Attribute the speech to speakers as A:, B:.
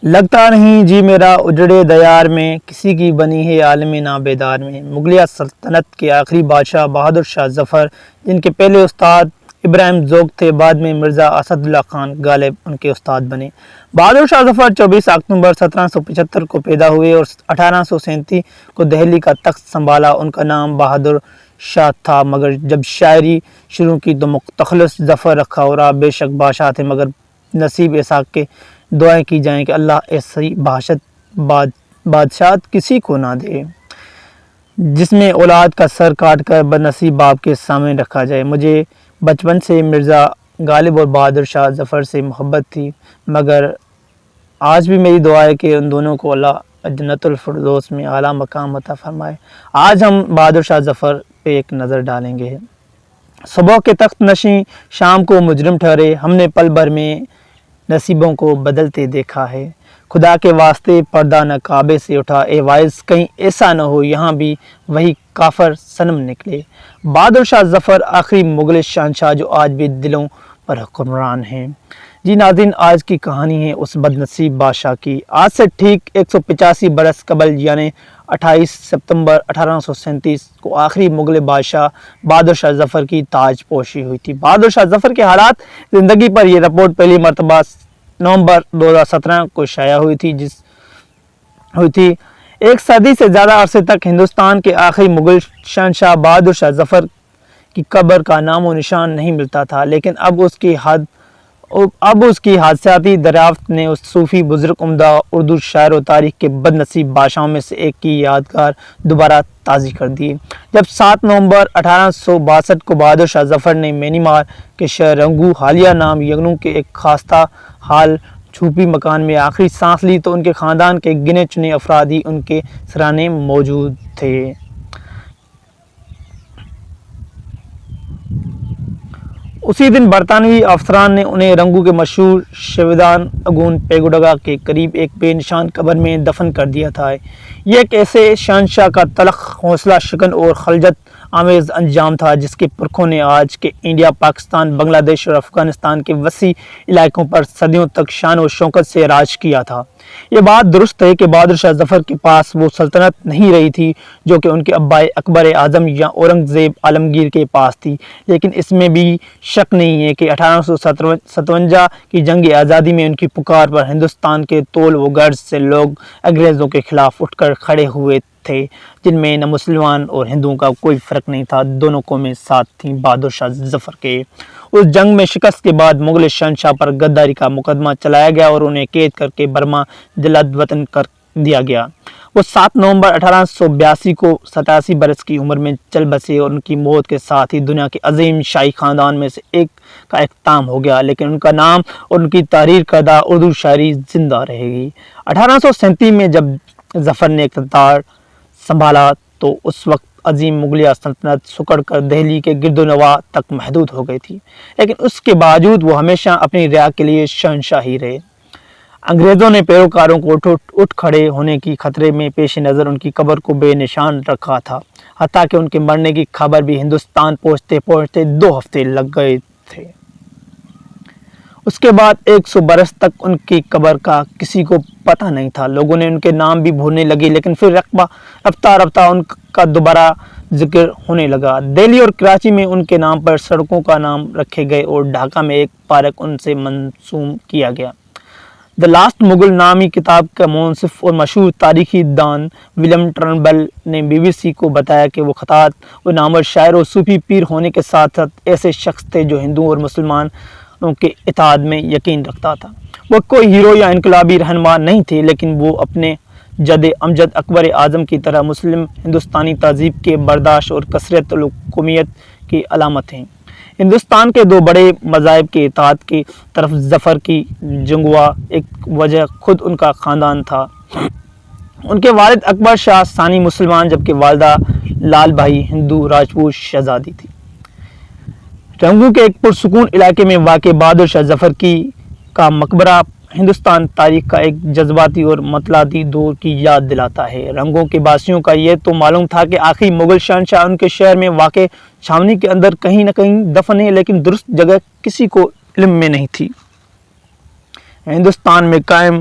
A: لگتا نہیں جی میرا اجڑے دیار میں، کسی کی بنی ہے عالم نابیدار میں۔ مغلیہ سلطنت کے آخری بادشاہ بہادر شاہ ظفر، جن کے پہلے استاد ابراہیم ذوق تھے، بعد میں مرزا اسد اللہ خان غالب ان کے استاد بنے۔ بہادر شاہ ظفر 24 اکتوبر 1775 کو پیدا ہوئے اور 1837 کو دہلی کا تخت سنبھالا۔ ان کا نام بہادر شاہ تھا، مگر جب شاعری شروع کی تو مخلص ظفر رکھا اور آپ بے شک بادشاہ تھے، مگر نصیب ایسا کہ دعائیں کی جائیں کہ اللہ ایسی بادشاہت کسی کو نہ دے جس میں اولاد کا سر کاٹ کر بد نصیب باپ کے سامنے رکھا جائے۔ مجھے بچپن سے مرزا غالب اور بہادر شاہ ظفر سے محبت تھی، مگر آج بھی میری دعا ہے کہ ان دونوں کو اللہ جنت الفردوس میں اعلیٰ مقام عطا فرمائے۔ آج ہم بہادر شاہ ظفر پہ ایک نظر ڈالیں گے۔ صبح کے تخت نشین شام کو مجرم ٹھہرے، ہم نے پل بھر میں نصیبوں کو بدلتے دیکھا ہے۔ خدا کے واسطے پردہ نہ کعبے سے اٹھا، اے وائز کہیں ایسا نہ ہو یہاں بھی وہی کافر صنم نکلے۔ بہادر شاہ ظفر آخری مغل شہنشاہ جو آج بھی دلوں پر حکمران ہیں۔ جی ناظرین، آج کی کہانی ہے اس بد نصیب بادشاہ کی۔ آج سے ٹھیک 185 برس قبل یعنی 28 ستمبر 1837 کو آخری مغل بادشاہ بہادر شاہ ظفر کی تاج پوشی ہوئی تھی۔ بہادر شاہ ظفر کے حالات زندگی پر یہ رپورٹ پہلی مرتبہ نومبر 2017 کو شائع ہوئی تھی۔ ایک صدی سے زیادہ عرصے تک ہندوستان کے آخری مغل شہنشاہ بہادر شاہ ظفر کی قبر کا نام و نشان نہیں ملتا تھا، لیکن اب اس کی حادثاتی دریافت نے اس صوفی بزرگ عمدہ اردو شاعر و تاریخ کے بد نصیب بادشاہوں میں سے ایک کی یادگار دوبارہ تازی کر دی۔ جب 7 نومبر 1862 کو بہادر شاہ ظفر نے مینمار کے شہر رنگو حالیہ نام یگنو کے ایک خاصہ حال چھوپی مکان میں آخری سانس لی تو ان کے خاندان کے گنے چنے افراد ہی ان کے سرانے موجود تھے۔ اسی دن برطانوی افسران نے انہیں رنگو کے مشہور شیودان اگون پیگوڈا کے قریب ایک بے نشان قبر میں دفن کر دیا تھا۔ یہ ایک ایسے شہنشاہ کا تلخ، حوصلہ شکن اور خلجت آمیز انجام تھا جس کے پرکھوں نے آج کے انڈیا، پاکستان، بنگلہ دیش اور افغانستان کے وسیع علاقوں پر صدیوں تک شان و شوکت سے راج کیا تھا۔ یہ بات درست ہے کہ بہادر شاہ ظفر کے پاس وہ سلطنت نہیں رہی تھی جو کہ ان کے ابا اکبر اعظم یا اورنگزیب عالمگیر کے پاس تھی، لیکن اس میں بھی شک نہیں ہے کہ 1857 کی جنگ آزادی میں ان کی پکار پر ہندوستان کے طول و گرز سے لوگ انگریزوں کے خلاف اٹھ کر کھڑے ہوئے تھے، جن میں نہ مسلمان اور ہندوؤں کا کوئی فرق نہیں تھا، دونوں قومیں ساتھ تھیں بہادر شاہ ظفر کے۔ اس جنگ میں شکست کے بعد مغل شہنشاہ پر غداری کا مقدمہ چلایا گیا اور انہیں قید کر کے برما جلد وطن کر دیا گیا۔ وہ 7 نومبر 1882 کو 87 برس کی عمر میں چل بسے اور ان کی موت کے ساتھ ہی دنیا کے عظیم شاہی خاندان میں سے ایک کا اختتام ہو گیا، لیکن ان کا نام اور ان کی تحریر کردہ اردو شاعری زندہ رہے گی۔ 1837 میں جب ظفر نے اقتدار سنبھالا تو اس وقت عظیم مغلیہ سلطنت سکڑ کر دہلی کے گرد و نواح تک محدود ہو گئی تھی، لیکن اس کے باوجود وہ ہمیشہ اپنی رعایا کے لیے شہنشاہ ہی رہے۔ انگریزوں نے پیروکاروں کو اٹھ کھڑے ہونے کی خطرے میں پیش نظر ان کی قبر کو بے نشان رکھا تھا، حتیٰ کہ ان کے مرنے کی خبر بھی ہندوستان پہنچتے 2 ہفتے لگ گئے تھے۔ اس کے بعد 100 برس تک ان کی قبر کا کسی کو پتہ نہیں تھا۔ لوگوں نے ان کے نام بھی بھولنے لگے، لیکن پھر رفتہ ان کا دوبارہ ذکر ہونے لگا۔ دہلی اور کراچی میں ان کے نام پر سڑکوں کا نام رکھے گئے اور ڈھاکہ میں ایک پارک ان سے منسوب کیا گیا۔ دی لاسٹ مغل نامی کتاب کا منصف اور مشہور تاریخی دان ولیم ٹرنبل نے BBC کو بتایا کہ وہ خطاط و نامور شاعر اور صوفی پیر ہونے کے ساتھ ساتھ ایسے شخص تھے جو ہندوؤں اور مسلمانوں کے اتحاد میں یقین رکھتا تھا۔ وہ کوئی ہیرو یا انقلابی رہنما نہیں تھے، لیکن وہ اپنے جد امجد اکبر اعظم کی طرح مسلم ہندوستانی تہذیب کے برداشت اور کثرت القومیت کی علامت ہیں۔ ہندوستان کے 2 بڑے مذاہب کے اتحاد کی طرف ظفر کی جنگوا ایک وجہ خود ان کا خاندان تھا۔ ان کے والد اکبر شاہ ثانی مسلمان جبکہ والدہ لال بھائی ہندو راجپوت شہزادی تھی۔ رنگو کے ایک پرسکون علاقے میں واقع بہادر شاہ ظفر کا مقبرہ ہندوستان تاریخ کا ایک جذباتی اور مطلعاتی دور کی یاد دلاتا ہے۔ رنگوں کے باسیوں کا یہ تو معلوم تھا کہ آخری مغل شہنشاہ ان کے شہر میں واقع چھاونی کے اندر کہیں نہ کہیں دفن ہے، لیکن درست جگہ کسی کو علم میں نہیں تھی۔ ہندوستان میں قائم